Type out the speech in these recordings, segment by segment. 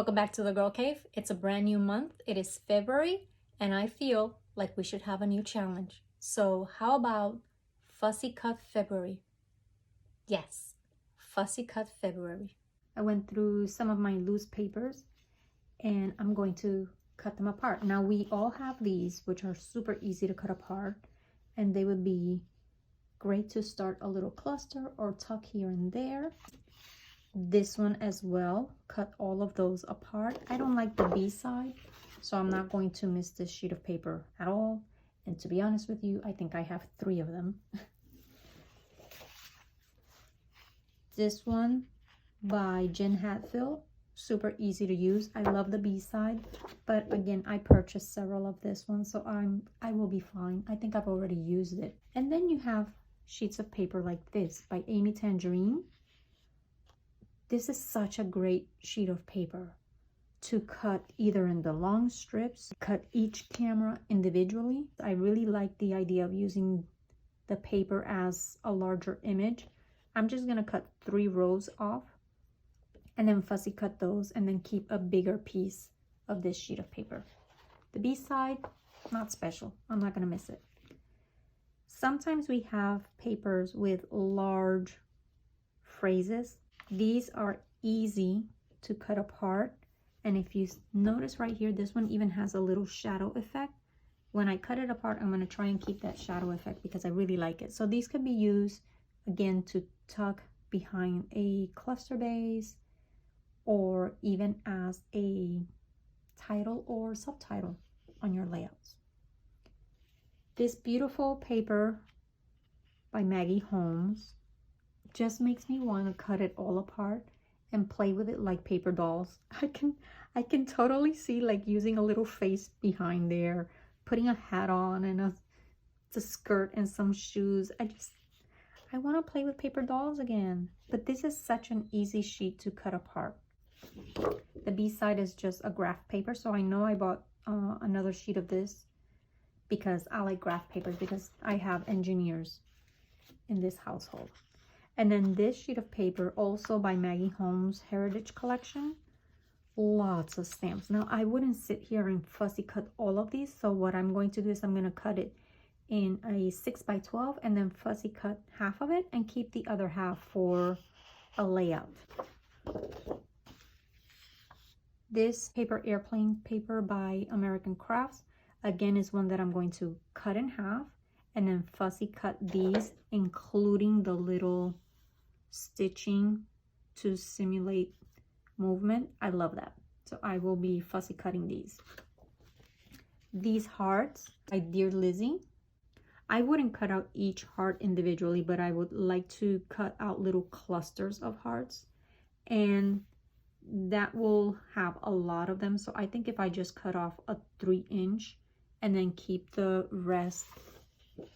Welcome back to the Girl Cave. It's a brand new month. It is February, and I feel like we should have a new challenge. So how about Fussy Cut February? Yes, Fussy Cut February. I went through some of my loose papers and I'm going to cut them apart. Now we all have these, which are super easy to cut apart, and they would be great to start a little cluster or tuck here and there. This one as well, cut all of those apart. I don't like the B side, so I'm not going to miss this sheet of paper at all. And to be honest with you, I think I have 3 of them. This one by Jen Hatfield, super easy to use. I love the B side, but again, I purchased several of this one, so I will be fine. I think I've already used it. And then you have sheets of paper like this by Amy Tangerine. This is such a great sheet of paper to cut either in the long strips, cut each camera individually. I really like the idea of using the paper as a larger image. I'm just gonna cut 3 rows off and then fussy cut those and then keep a bigger piece of this sheet of paper. The B side, not special. I'm not gonna miss it. Sometimes we have papers with large phrases. These are easy to cut apart, and if you notice right here, this one even has a little shadow effect. When I cut it apart, I'm going to try and keep that shadow effect because I really like it. So these could be used again to tuck behind a cluster base or even as a title or subtitle on your layouts. This beautiful paper by Maggie Holmes just makes me want to cut it all apart and play with it like paper dolls. I can totally see like using a little face behind there, putting a hat on and a skirt and some shoes. I want to play with paper dolls again. But this is such an easy sheet to cut apart. The B side is just a graph paper, so I know I bought another sheet of this because I like graph papers because I have engineers in this household. And then this sheet of paper, also by Maggie Holmes Heritage Collection. Lots of stamps. Now, I wouldn't sit here and fussy cut all of these. So what I'm going to do is I'm going to cut it in a 6x12 and then fussy cut half of it and keep the other half for a layout. This paper, airplane paper by American Crafts, again, is one that I'm going to cut in half and then fussy cut these, including the little stitching to simulate movement. I love that. So I will be fussy cutting these. These hearts by Dear Lizzie. I wouldn't cut out each heart individually, but I would like to cut out little clusters of hearts, and that will have a lot of them. So I think if I just cut off a 3-inch and then keep the rest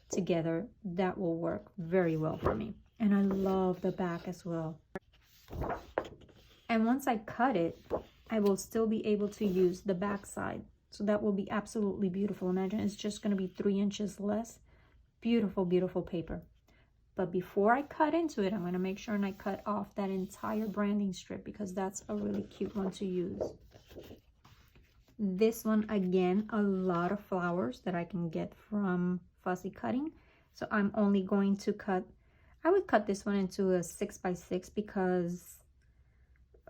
together, that will work very well for me. And I love the back as well. And once I cut it, I will still be able to use the back side. So that will be absolutely beautiful. Imagine it's just going to be 3 inches less. Beautiful, beautiful paper. But before I cut into it, I'm going to make sure and I cut off that entire branding strip because that's a really cute one to use. This one, again, a lot of flowers that I can get from Fussy Cutting. So I'm only going to cut, I would cut this one into a 6x6 because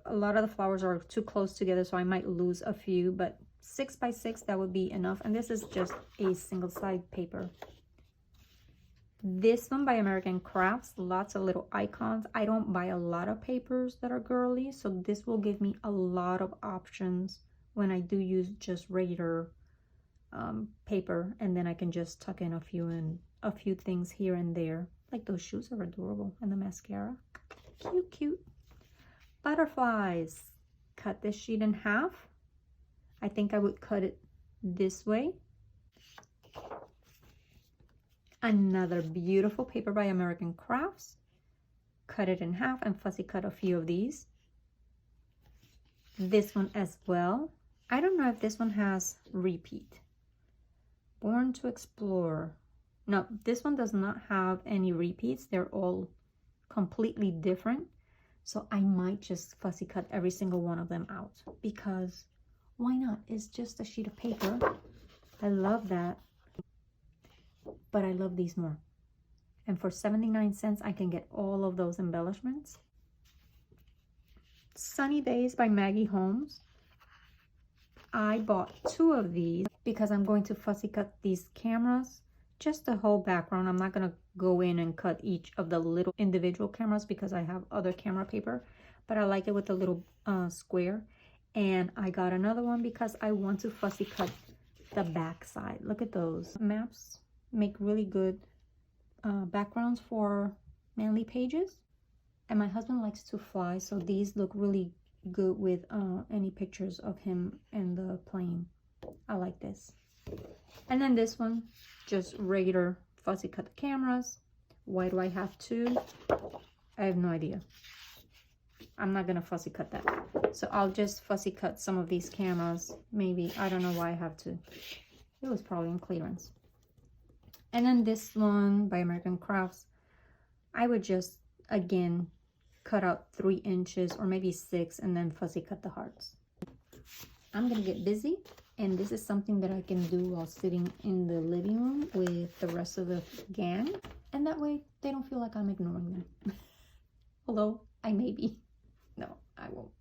a lot of the flowers are too close together, so I might lose a few, but 6x6, that would be enough. And this is just a single side paper. This one by American Crafts, lots of little icons. I don't buy a lot of papers that are girly, so this will give me a lot of options when I do use just regular paper, and then I can just tuck in a few things here and there. Like those shoes are adorable, and the mascara, cute, cute. Butterflies. Cut this sheet in half. I think I would cut it this way. Another beautiful paper by American Crafts. Cut it in half and fussy cut a few of these. This one as well. I don't know if this one has repeat. Born to Explore. No, this one does not have any repeats. They're all completely different. So I might just fussy cut every single one of them out, because why not? It's just a sheet of paper. I love that, but I love these more. And for 79 cents, I can get all of those embellishments. Sunny Days by Maggie Holmes. I bought 2 of these because I'm going to fussy cut these cameras, just the whole background. I'm not going to go in and cut each of the little individual cameras because I have other camera paper, but I like it with the little square. And I got another one because I want to fussy cut the back side. Look at those maps. Make really good backgrounds for manly pages. And my husband likes to fly, so these look really good with any pictures of him and the plane. I like this. And then this one, just regular fussy cut the cameras. Why do I have 2? I have no idea. I'm not gonna fussy cut that, so I'll just fussy cut some of these cameras. Maybe, I don't know why I have to. It was probably on clearance. And then this one by American Crafts, I would just again cut out 3 inches or maybe 6 and then fussy cut the hearts. I'm gonna get busy, and this is something that I can do while sitting in the living room with the rest of the gang, and that way they don't feel like I'm ignoring them. Although I may be. No, I won't.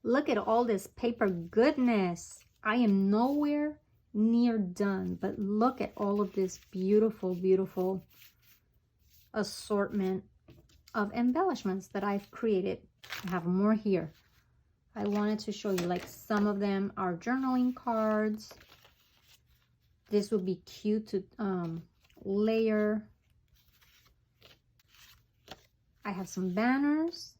Look at all this paper goodness. I am nowhere near done, but look at all of this beautiful, beautiful assortment of embellishments that I've created. I have more here. I wanted to show you, like, some of them are journaling cards. This would be cute to layer. I have some banners,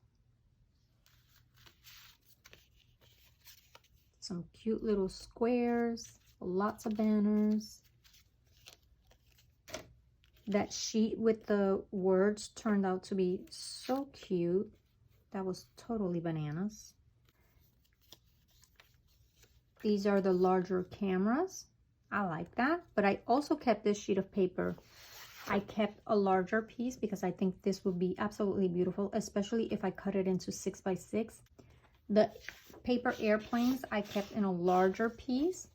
some cute little squares, lots of banners. That sheet with the words turned out to be so cute. That was totally bananas. These are the larger cameras. I like that, but I also kept this sheet of paper. I kept a larger piece because I think this would be absolutely beautiful, especially if I cut it into 6 by 6. The paper airplanes I kept in a larger piece,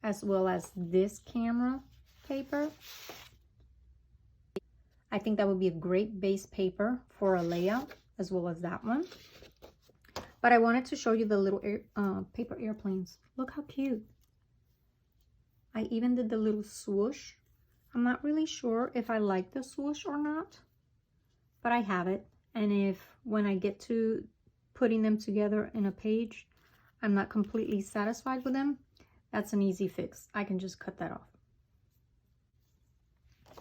as well as this camera paper. I think that would be a great base paper for a layout, as well as that one. But I wanted to show you the little paper airplanes. Look how cute. I even did the little swoosh. I'm not really sure if I like the swoosh or not, but I have it. And if when I get to putting them together in a page, I'm not completely satisfied with them, that's an easy fix. I can just cut that off.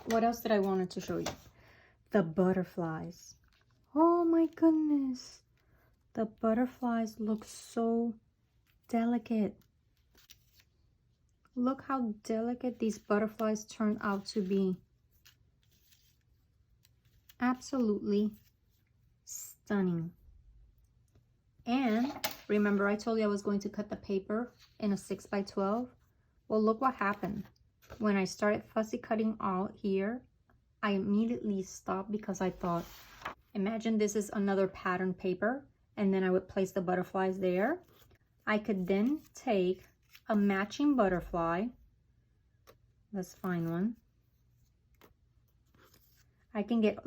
What else did I wanted to show you? The butterflies. Oh my goodness. The butterflies look so delicate. Look how delicate these butterflies turned out to be. Absolutely stunning. And remember I told you I was going to cut the paper in a 6 by 12? Well, look what happened. When I started fussy cutting out here, I immediately stopped because I thought, imagine this is another pattern paper, and then I would place the butterflies there. I could then take a matching butterfly. Let's find one. I can get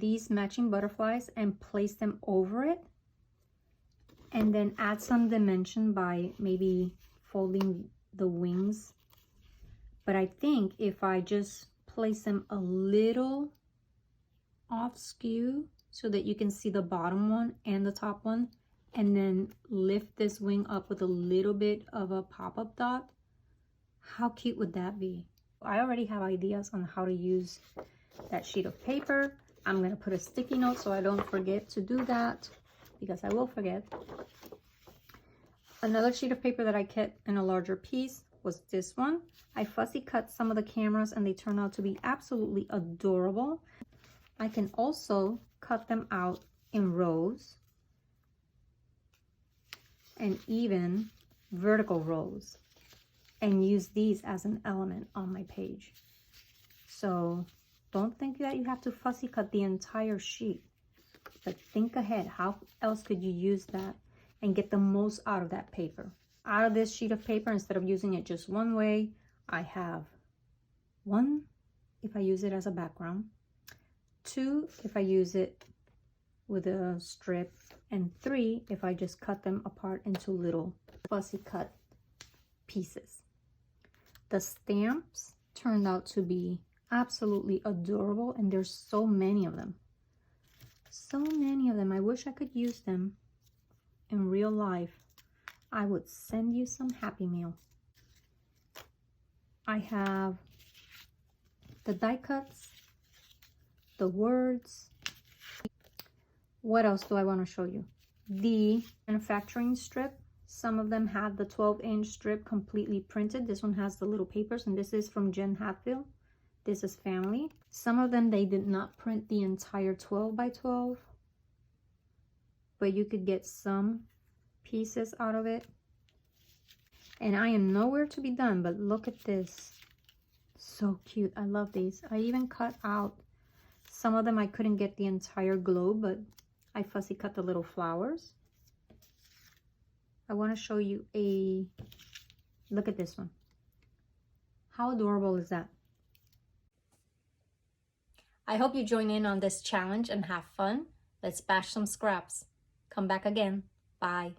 these matching butterflies and place them over it, and then add some dimension by maybe folding the wings. But I think if I just place them a little off skew so that you can see the bottom one and the top one, and then lift this wing up with a little bit of a pop-up dot, how cute would that be? I already have ideas on how to use that sheet of paper. I'm going to put a sticky note so I don't forget to do that, because I will forget. Another sheet of paper that I kept in a larger piece was this one. I fussy cut some of the cameras and they turned out to be absolutely adorable. I can also cut them out in rows and even vertical rows and use these as an element on my page. So don't think that you have to fussy cut the entire sheet. But think ahead, how else could you use that and get the most out of that paper? Out of this sheet of paper, instead of using it just one way, I have 1 if I use it as a background, 2 if I use it with a strip, and 3 if I just cut them apart into little fussy cut pieces. The stamps turned out to be absolutely adorable, and there's so many of them. So many of them. I wish I could use them in real life. I would send you some Happy Mail. I have the die cuts, the words. What else do I want to show you? The manufacturing strip. Some of them have the 12-inch strip completely printed. This one has the little papers, and this is from Jen Hatfield. This is family. Some of them, they did not print the entire 12 by 12, but you could get some pieces out of it. And I am nowhere to be done, but look at this. So cute. I love these. I even cut out some of them. I couldn't get the entire globe, but I fussy cut the little flowers. I want to show you a look at this one. How adorable is that? I hope you join in on this challenge and have fun. Let's bash some scraps. Come back again. Bye.